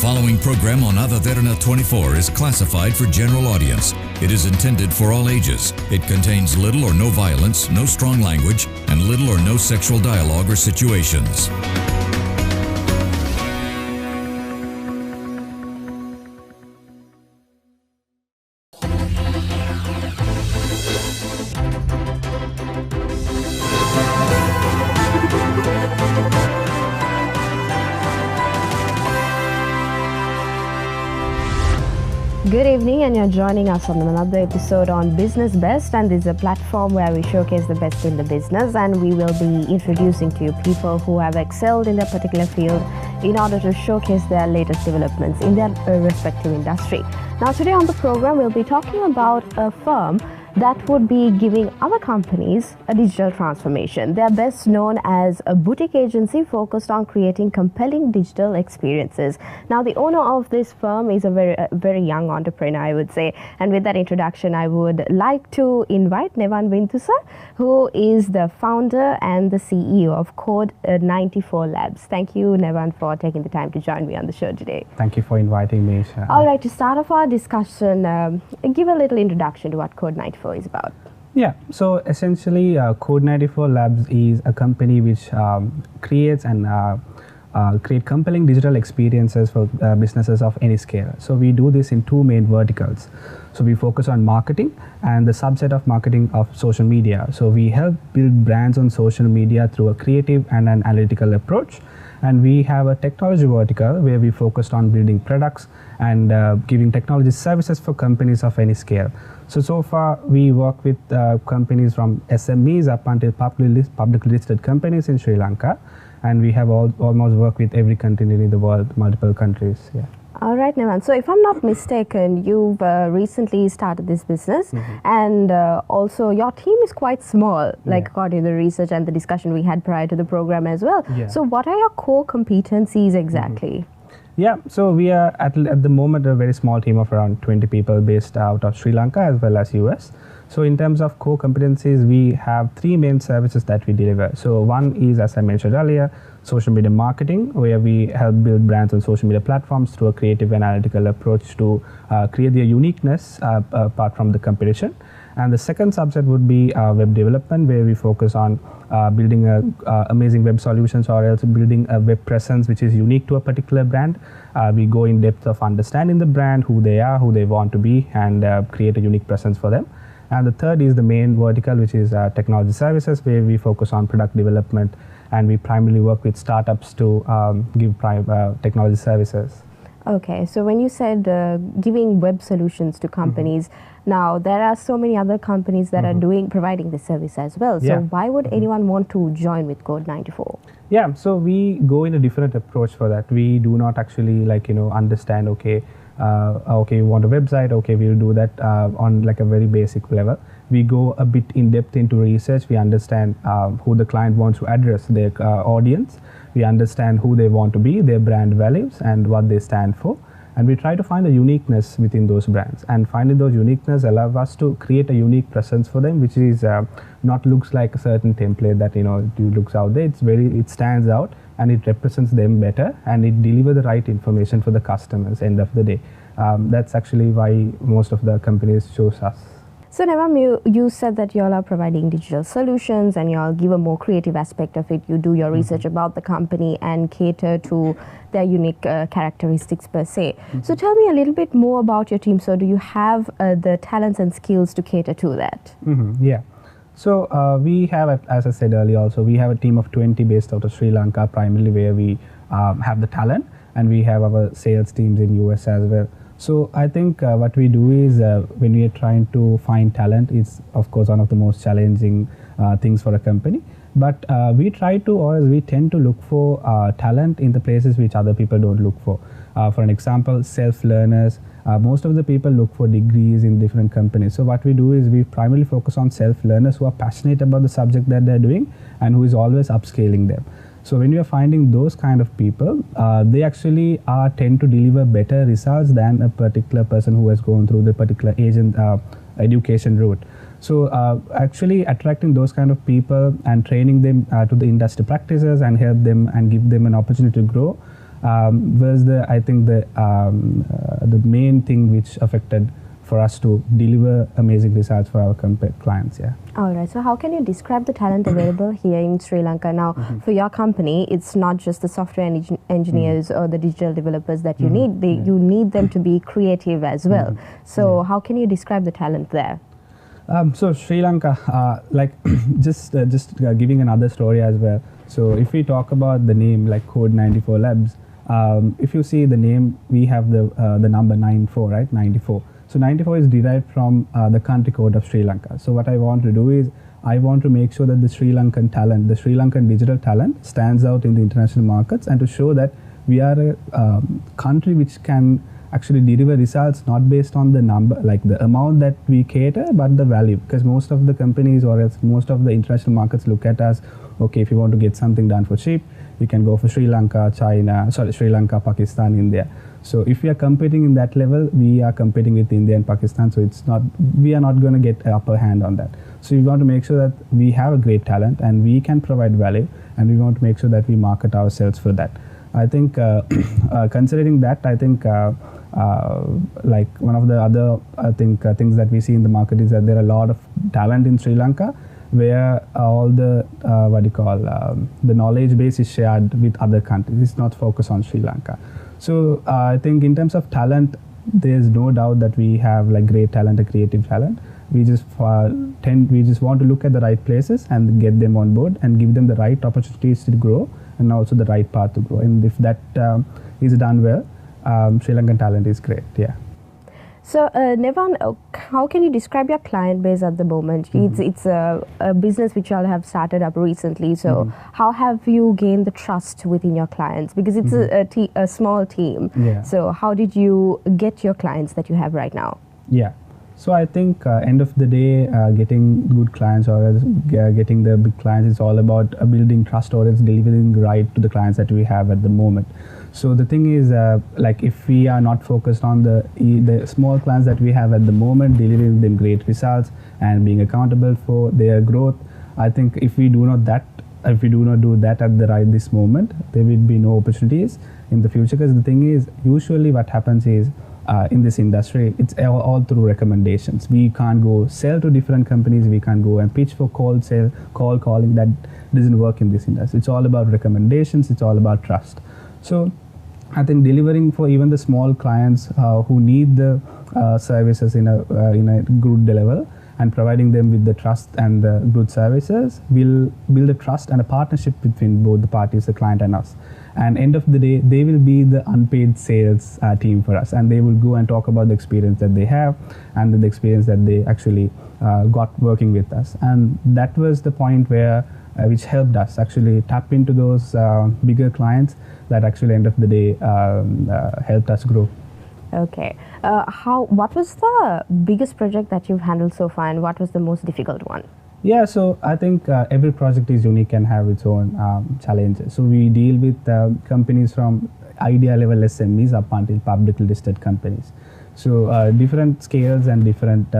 following program on Code94 is classified for general audience. It is intended for all ages. It contains little or no violence, no strong language, and little or no sexual dialogue or situations. Good evening, and you're joining us on another episode on Business Best, and this is a platform where we showcase the best in the business, and we will be introducing to you people who have excelled in their particular field in order to showcase their latest developments in their respective industry. Now today on the program we'll be talking about a firm that would be giving other companies a digital transformation. They are best known as a boutique agency focused on creating compelling digital experiences. Now, the owner of this firm is a very young entrepreneur, I would say. And with that introduction, I would like to invite Newan Vinthusa, who is the founder and the CEO of Code94 Labs. Thank you, Newan, for taking the time to join me on the show today. Thank you for inviting me, Isha. All right, to start off our discussion, give a little introduction to what Code94 is about. Yeah, so essentially Code94 Labs is a company which creates and create compelling digital experiences for businesses of any scale. So we do this in two main verticals. So we focus on marketing and the subset of marketing of social media. So we help build brands on social media through a creative and an analytical approach. And we have a technology vertical where we focused on building products and giving technology services for companies of any scale. So far we work with companies from SMEs up until publicly listed companies in Sri Lanka, and we have almost worked with every country in the world, multiple countries. Yeah. All right, Newan. So if I'm not mistaken, you've recently started this business, and also your team is quite small, like according to the research and the discussion we had prior to the program as well. Yeah. So what are your core competencies exactly? Yeah, so we are at the moment a very small team of around 20 people based out of Sri Lanka as well as US. So in terms of core competencies, we have three main services that we deliver. So one is, as I mentioned earlier, social media marketing, where we help build brands on social media platforms through a creative and analytical approach to create their uniqueness apart from the competition. And the second subset would be web development, where we focus on building amazing web solutions or else building a web presence which is unique to a particular brand. We go in depth of understanding the brand, who they are, who they want to be, and create a unique presence for them. And the third is the main vertical, which is technology services, where we focus on product development, and we primarily work with startups to give technology services. Okay, so when you said giving web solutions to companies, now there are so many other companies that are providing this service as well. So why would anyone want to join with Code94? Yeah, so we go in a different approach for that. We do not actually understand, okay, you want a website, okay, we'll do that on like a very basic level. We go a bit in depth into research. We understand who the client wants to address, their audience. We understand who they want to be, their brand values, and what they stand for. And we try to find the uniqueness within those brands. And finding those uniqueness allows us to create a unique presence for them, which is not looks like a certain template that looks out there. It stands out and it represents them better, and it delivers the right information for the customers end of the day. That's actually why most of the companies chose us. So Newan, you said that you all are providing digital solutions and you all give a more creative aspect of it. You do your research about the company and cater to their unique characteristics per se. So tell me a little bit more about your team. So do you have the talents and skills to cater to that? Yeah. So we have, as I said earlier also, we have a team of 20 based out of Sri Lanka, primarily where we have the talent, and we have our sales teams in US as well. So I think what we do is when we are trying to find talent, it's of course one of the most challenging things for a company. But we tend to look for talent in the places which other people don't look for. For an example, self-learners. Most of the people look for degrees in different companies. So what we do is we primarily focus on self-learners who are passionate about the subject that they're doing and who is always upscaling them. So when we are finding those kind of people, they actually tend to deliver better results than a particular person who has gone through the particular education route. So actually attracting those kind of people and training them to the industry practices and help them and give them an opportunity to grow was the main thing which affected for us to deliver amazing results for our clients. Yeah. All right. So how can you describe the talent available here in Sri Lanka? Now, for your company, it's not just the software engineers or the digital developers that you need. You need them to be creative as well. So how can you describe the talent there? So Sri Lanka, just giving another story as well. So if we talk about the name like Code94 Labs, if you see the name, we have the number 94, right? 94. So 94 is derived from the country code of Sri Lanka. So what I want to do is I want to make sure that the Sri Lankan talent, the Sri Lankan digital talent stands out in the international markets, and to show that we are a country which can actually deliver results not based on the number, like the amount that we cater, but the value. Because most of the companies or else most of the international markets look at us, okay, if you want to get something done for cheap, you can go for Sri Lanka, Sri Lanka, Pakistan, India. So if we are competing in that level, we are competing with India and Pakistan. So we are not going to get an upper hand on that. So we want to make sure that we have a great talent and we can provide value, and we want to make sure that we market ourselves for that. I think considering that, I think like one of the other things that we see in the market is that there are a lot of talent in Sri Lanka, where all the the knowledge base is shared with other countries. It's not focused on Sri Lanka. So I think in terms of talent, there's no doubt that we have like great talent, a creative talent. We just want to look at the right places and get them on board and give them the right opportunities to grow, and also the right path to grow. And if that is done well, Sri Lankan talent is great. Yeah. So, Newan, how can you describe your client base at the moment? It's a business which you all have started up recently. So, how have you gained the trust within your clients? Because it's a small team. Yeah. So, how did you get your clients that you have right now? Yeah. So, I think end of the day, getting good clients or else, getting the big clients is all about building trust, or else delivering right to the clients that we have at the moment. So the thing is, like if we are not focused on the small clients that we have at the moment, delivering them great results and being accountable for their growth, I think if we do not do that at this moment, there will be no opportunities in the future. Because the thing is, usually what happens is in this industry, it's all through recommendations. We can't go sell to different companies. We can't go and pitch for cold calling. That doesn't work in this industry. It's all about recommendations. It's all about trust. So I think delivering for even the small clients who need the services in a good level, and providing them with the trust and the good services will build a trust and a partnership between both the parties, the client and us. And end of the day, they will be the unpaid sales team for us, and they will go and talk about the experience that they have and the experience that they actually got working with us. And that was the point where which helped us actually tap into those bigger clients that actually end of the day helped us grow. Okay. What was the biggest project that you've handled so far, and what was the most difficult one? Yeah, so I think every project is unique and have its own challenges. So we deal with companies from idea level SMEs up until publicly listed companies. So different scales and different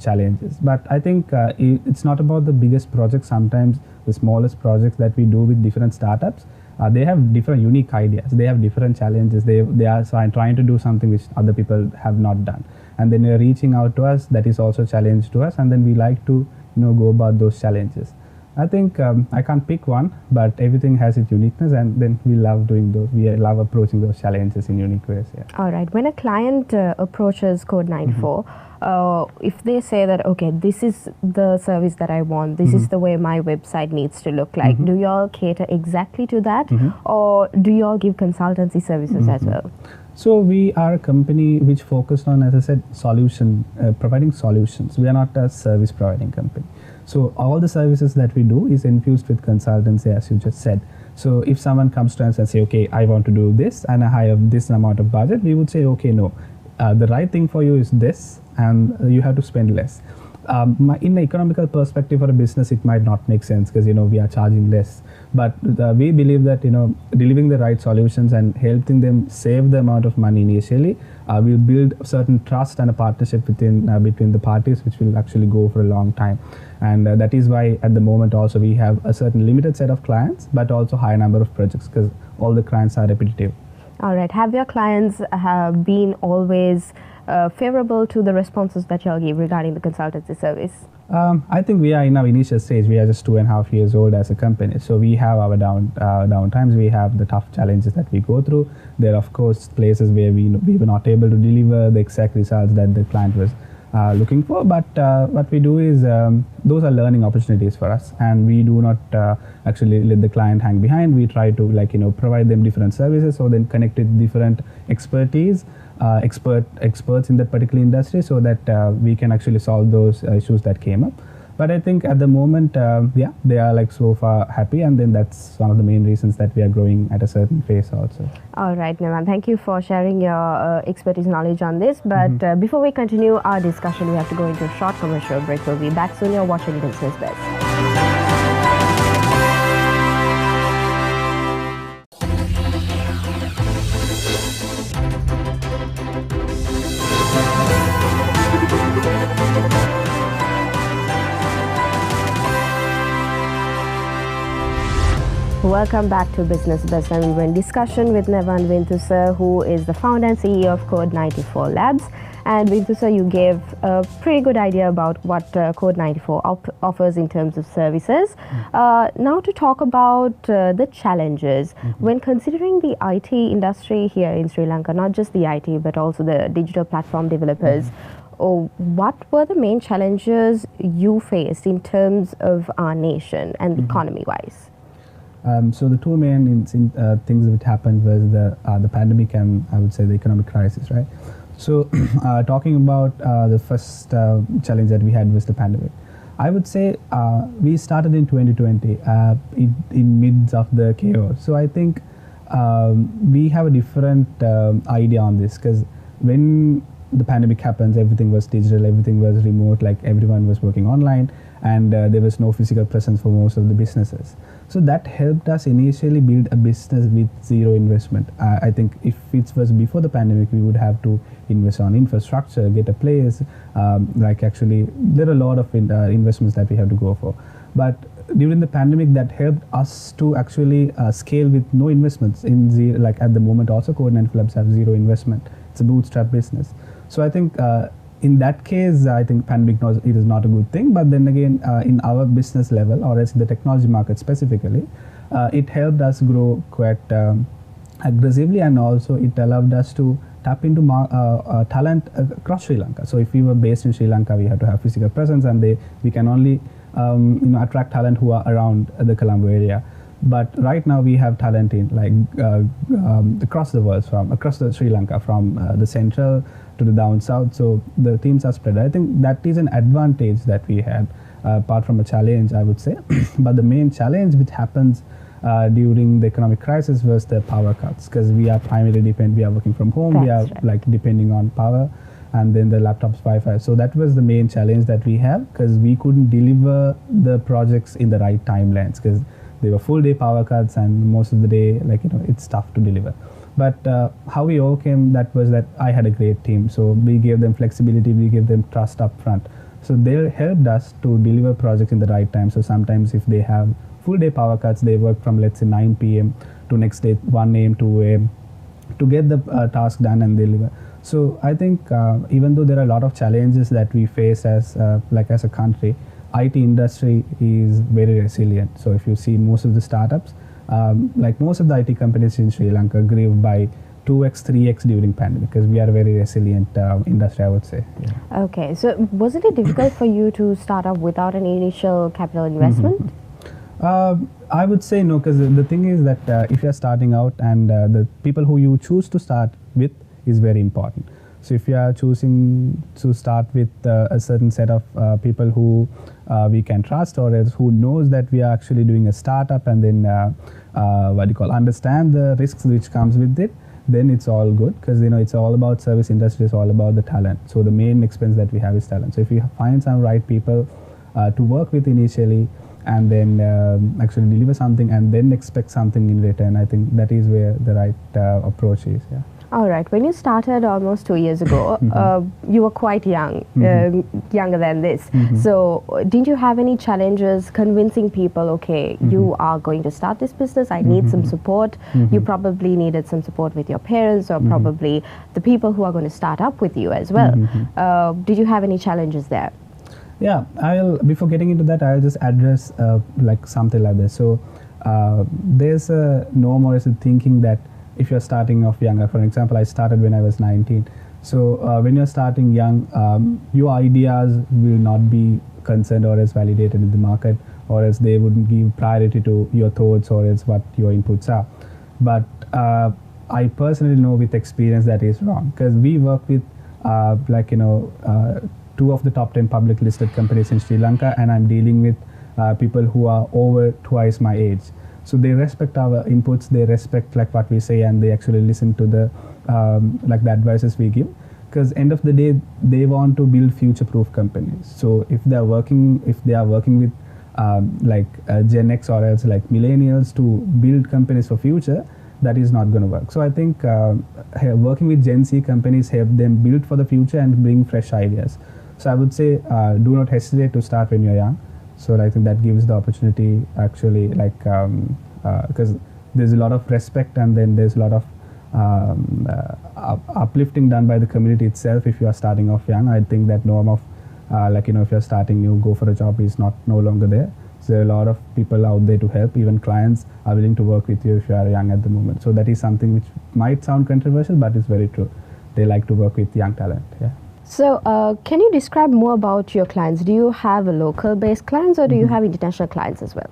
challenges. But I think it's not about the biggest project. Sometimes the smallest projects that we do with different startups, they have different unique ideas. They have different challenges. They are trying to do something which other people have not done. And then they're reaching out to us. That is also a challenge to us. And then we like to go about those challenges. I think I can't pick one, but everything has its uniqueness, and then we love doing those. We love approaching those challenges in unique ways. Yeah. All right. When a client approaches Code94, if they say that, okay, this is the service that I want, this is the way my website needs to look like, do you all cater exactly to that, or do you all give consultancy services as well? So we are a company which focused on, as I said, providing solutions. We are not a service providing company. So all the services that we do is infused with consultancy, as you just said. So if someone comes to us and say, okay, I want to do this and I have this amount of budget, we would say, okay, no, the right thing for you is this, and you have to spend less. In an economical perspective for a business, it might not make sense because we are charging less. But we believe that delivering the right solutions and helping them save the amount of money initially will build a certain trust and a partnership between the parties, which will actually go for a long time. And that is why at the moment also we have a certain limited set of clients, but also high number of projects, because all the clients are repetitive. All right. Have your clients been always favorable to the responses that you'll give regarding the consultancy service? I think we are in our initial stage. We are just 2.5 years old as a company. So we have our down times. We have the tough challenges that we go through. There are, of course, places where we were not able to deliver the exact results that the client was looking for. But what we do is those are learning opportunities for us, and we do not actually let the client hang behind. We try to provide them different services, so then connect with different expertise. Experts in that particular industry, so that we can actually solve those issues that came up. But I think at the moment, they are so far happy, and then that's one of the main reasons that we are growing at a certain pace also. All right, Newan, thank you for sharing your expertise knowledge on this. But before we continue our discussion, we have to go into a short commercial break. We'll be back soon. You're watching Business Best. Welcome back to Business Best, and we're in discussion with Newan Vinthusa, who is the founder and CEO of Code94 Labs. And Vinthusa, you gave a pretty good idea about what Code94 offers in terms of services. Now to talk about the challenges. When considering the IT industry here in Sri Lanka, not just the IT, but also the digital platform developers, what were the main challenges you faced in terms of our nation and economy-wise? So the two main things that happened was the pandemic and I would say the economic crisis, right? So talking about the first challenge that we had was the pandemic. I would say we started in 2020 in midst of the chaos. So I think we have a different idea on this, because when the pandemic happens, everything was digital, everything was remote, like everyone was working online, and there was no physical presence for most of the businesses. So that helped us initially build a business with zero investment. I think if it was before the pandemic, we would have to invest on infrastructure, get a place, actually there are a lot of investments that we have to go for. But during the pandemic, that helped us to actually scale with no investments. At the moment also, Code94 Labs have zero investment. It's a bootstrap business. So I think in that case, I think pandemic it is not a good thing. But then again, in our business level, or as the technology market specifically, it helped us grow quite aggressively, and also it allowed us to tap into talent across Sri Lanka. So if we were based in Sri Lanka, we had to have physical presence, and we can only attract talent who are around the Colombo area. But right now we have talent in across the world, across the Sri Lanka, from the central to the down south. So the teams are spread. I think that is an advantage that we had, apart from a challenge, I would say. But the main challenge which happens during the economic crisis was the power cuts, because we are primarily we are working from home. We are depending on power, and then the laptops, Wi-Fi. So that was the main challenge that we have, because we couldn't deliver the projects in the right timelines, because they were full day power cuts, and most of the day, it's tough to deliver. But how we overcame that was that I had a great team. So we gave them flexibility, we gave them trust up front. So they helped us to deliver projects in the right time. So sometimes if they have full day power cuts, they work from, let's say, 9 p.m. to next day 1 a.m. 2 a.m. to get the task done and deliver. So I think even though there are a lot of challenges that we face as a country, IT industry is very resilient. So if you see most of the startups, most of the IT companies in Sri Lanka grew by 2x, 3x during pandemic, because we are a very resilient industry, I would say. Yeah. Okay, so wasn't it difficult for you to start up without an initial capital investment? I would say no, because the thing is that if you are starting out, and the people who you choose to start with is very important. So if you are choosing to start with a certain set of people who we can trust, or else who knows that we are actually doing a startup, and then understand the risks which comes with it, then it's all good, because it's all about service industry, it's all about the talent. So the main expense that we have is talent. So if you find some right people to work with initially, and then actually deliver something, and then expect something in return, I think that is where the right approach is. Yeah. All right. When you started almost 2 years ago, you were quite young, younger than this. So, didn't you have any challenges convincing people, okay, you are going to start this business, I need some support? You probably needed some support with your parents or probably the people who are going to start up with you as well. Did you have any challenges there? Yeah, before getting into that, I'll just address like something like this. So, there's a norm or is a thinking that if you're starting off younger, for example, I started when I was 19. So when you're starting young, your ideas will not be concerned or as validated in the market, or else they wouldn't give priority to your thoughts or else what your inputs are. But I personally know with experience that is wrong, because we work with like, you know, 2 of the top 10 public listed companies in Sri Lanka, and I'm dealing with people who are over twice my age. So they respect our inputs, they respect like what we say, and they actually listen to the like the advices we give. Because end of the day, they want to build future-proof companies. So if they are working with like Gen X or else like millennials to build companies for future, that is not going to work. So I think working with Gen Z companies help them build for the future and bring fresh ideas. So I would say do not hesitate to start when you're young. So I think that gives the opportunity actually, like because there's a lot of respect, and then there's a lot of uplifting done by the community itself if you are starting off young. I think that norm of like, you know, if you're starting new, go for a job is no longer there. So there are a lot of people out there to help. Even clients are willing to work with you if you are young at the moment. So that is something which might sound controversial, but it's very true. They like to work with young talent. Yeah. So, can you describe more about your clients? Do you have a local-based clients or do you have international clients as well?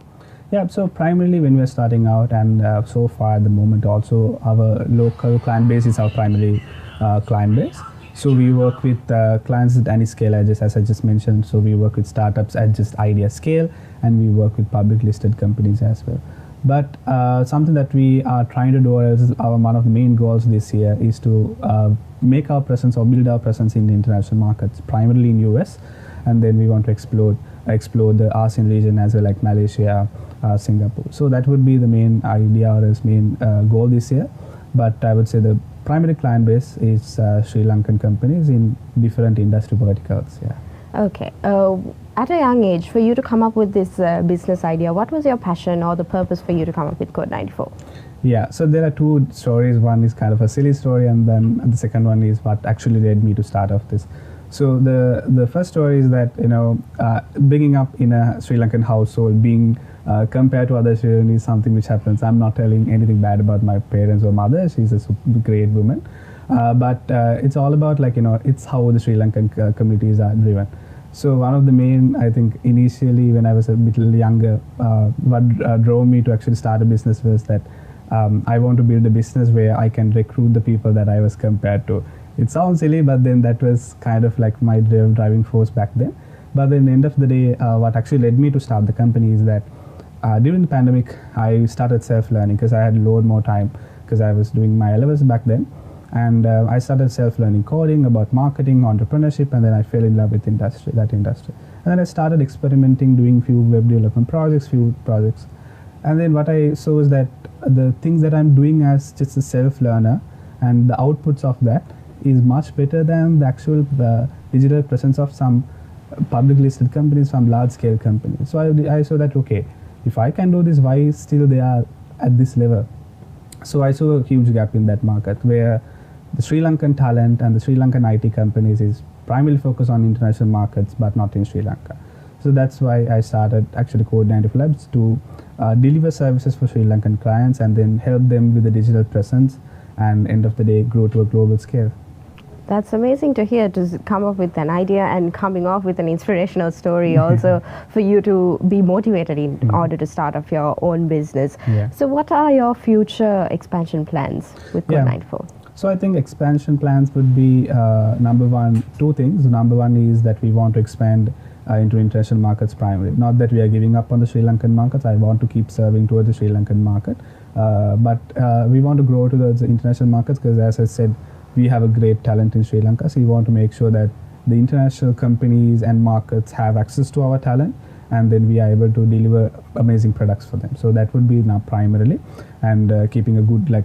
Yeah, so primarily when we're starting out, and so far at the moment also our local client base is our primary client base. So we work with clients at any scale, as I just mentioned. So we work with startups at just idea scale, and we work with public listed companies as well. But something that we are trying to do, or else one of the main goals this year, is to make our presence or build our presence in the international markets, primarily in US, and then we want to explore the ASEAN region as well, like Malaysia, Singapore. So that would be the main idea or its main goal this year. But I would say the primary client base is Sri Lankan companies in different industry verticals. Yeah. Okay. At a young age, for you to come up with this business idea, what was your passion or the purpose for you to come up with Code94? Yeah, so there are 2 stories. One is kind of a silly story, and then the second one is what actually led me to start off this. So the first story is that, you know, bringing up in a Sri Lankan household, being compared to other children is something which happens. I'm not telling anything bad about my parents or mother. She's a great woman. But it's all about, like, you know, it's how the Sri Lankan communities are driven. So one of the main, I think, initially when I was a bit younger, what drove me to actually start a business was that I want to build a business where I can recruit the people that I was compared to. It sounds silly, but then that was kind of like my driving force back then. But then, at the end of the day, what actually led me to start the company is that during the pandemic, I started self-learning because I had a lot more time, because I was doing my levels back then. And I started self-learning coding, about marketing, entrepreneurship, and then I fell in love with that industry. And then I started experimenting, doing few web development projects, And then what I saw is that the things that I'm doing as just a self-learner and the outputs of that is much better than the actual digital presence of some public listed companies, some large scale companies. So I saw that, okay, if I can do this, why still they are at this level? So I saw a huge gap in that market where the Sri Lankan talent and the Sri Lankan IT companies is primarily focused on international markets, but not in Sri Lanka. So that's why I started actually Code94 Labs to deliver services for Sri Lankan clients and then help them with the digital presence and end of the day grow to a global scale. That's amazing to hear, to come up with an idea and coming off with an inspirational story also for you to be motivated in order to start off your own business. Yeah. So what are your future expansion plans with Code94? So I think expansion plans would be two things. Number one is that we want to expand into international markets primarily. Not that we are giving up on the Sri Lankan markets. I want to keep serving towards the Sri Lankan market. But we want to grow to the international markets because, as I said, we have a great talent in Sri Lanka. So we want to make sure that the international companies and markets have access to our talent. and then we are able to deliver amazing products for them. So that would be now primarily, and keeping a good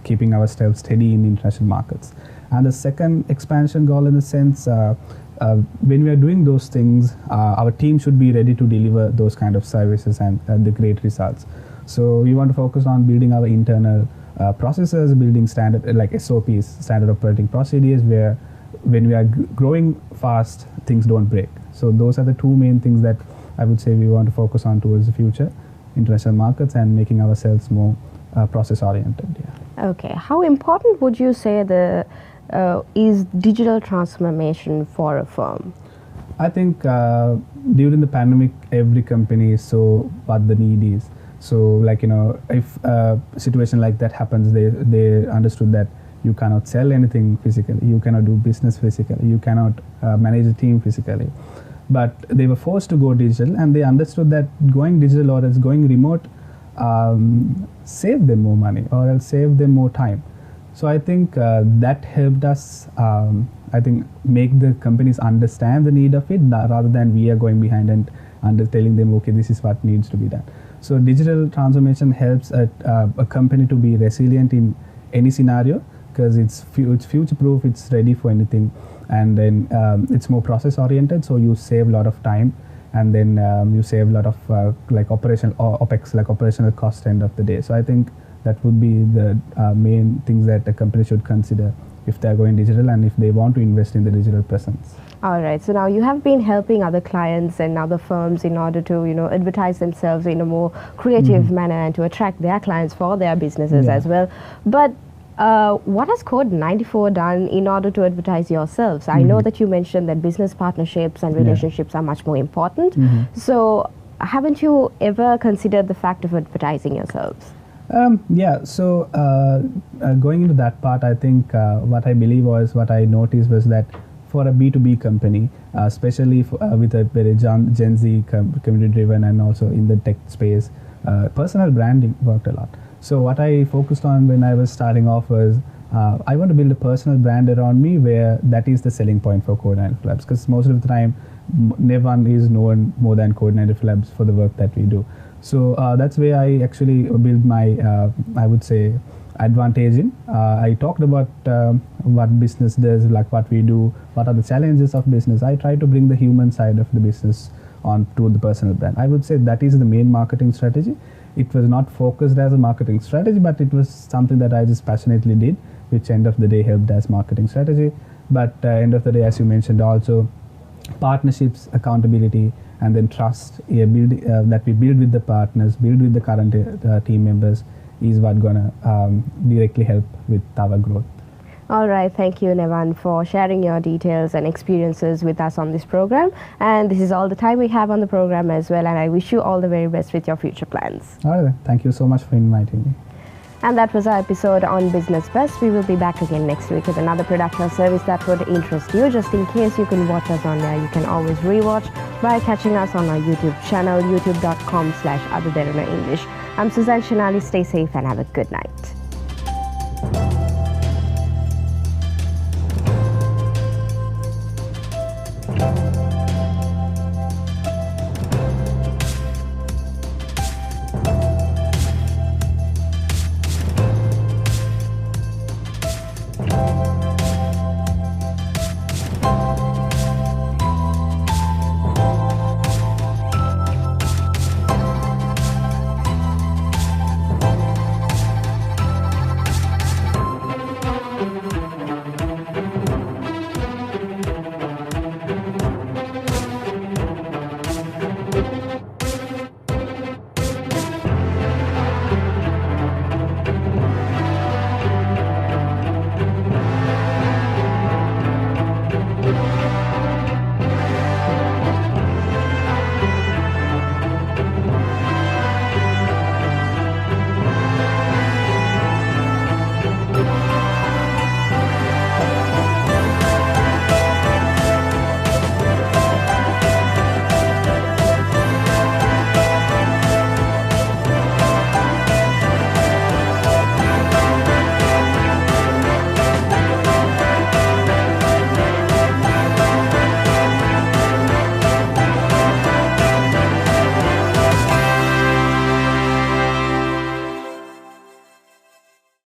keeping ourselves steady in international markets. And the second expansion goal, in the sense, when we are doing those things, our team should be ready to deliver those kind of services and the great results. So we want to focus on building our internal processes, building standard like SOPs, standard operating procedures, where when we are growing fast, things don't break. So those are the two main things that I would say we want to focus on towards the future, international markets and making ourselves more process oriented. Yeah. Okay, how important would you say is digital transformation for a firm? I think during the pandemic, every company saw what the need is. So if a situation like that happens, they understood that you cannot sell anything physically, you cannot do business physically, you cannot manage a team physically. But they were forced to go digital, and they understood that going digital or else going remote save them more money or else save them more time. So I think that helped us, make the companies understand the need of it, rather than we are going behind and telling them, okay, this is what needs to be done. So digital transformation helps a company to be resilient in any scenario, because it's future proof, it's ready for anything, and then it's more process oriented, so you save a lot of time, and then you save a lot of operational OPEX, like operational cost end of the day. So I think that would be the main things that a company should consider if they are going digital and if they want to invest in the digital presence. All right, so now you have been helping other clients and other firms in order to advertise themselves in a more creative manner and to attract their clients for their businesses as well. But what has Code94 done in order to advertise yourselves? I know that you mentioned that business partnerships and relationships are much more important. So haven't you ever considered the fact of advertising yourselves? So going into that part, I think what I noticed was that for a B2B company, especially with a very Gen Z community driven and also in the tech space, personal branding worked a lot. So what I focused on when I was starting off was I want to build a personal brand around me where that is the selling point for Code94 Labs, because most of the time Newan is known more than Code94 Labs for the work that we do. So that's where I actually build my, I would say, advantage in. I talked about what business does, like what we do, what are the challenges of business. I try to bring the human side of the business on to the personal brand. I would say that is the main marketing strategy. It was not focused as a marketing strategy, but it was something that I just passionately did, which end of the day helped as marketing strategy. But end of the day, as you mentioned, also partnerships, accountability, and then trust that we build with the partners, build with the current team members, is what gonna directly help with our growth. All right, thank you, Newan, for sharing your details and experiences with us on this program. And this is all the time we have on the program as well, and I wish you all the very best with your future plans. All right, thank you so much for inviting me. And that was our episode on Business Best. We will be back again next week with another product or service that would interest you. Just in case you can watch us on there, you can always rewatch by catching us on our YouTube channel, youtube.com/Derana English. I'm Suzanne Shinali. Stay safe and have a good night.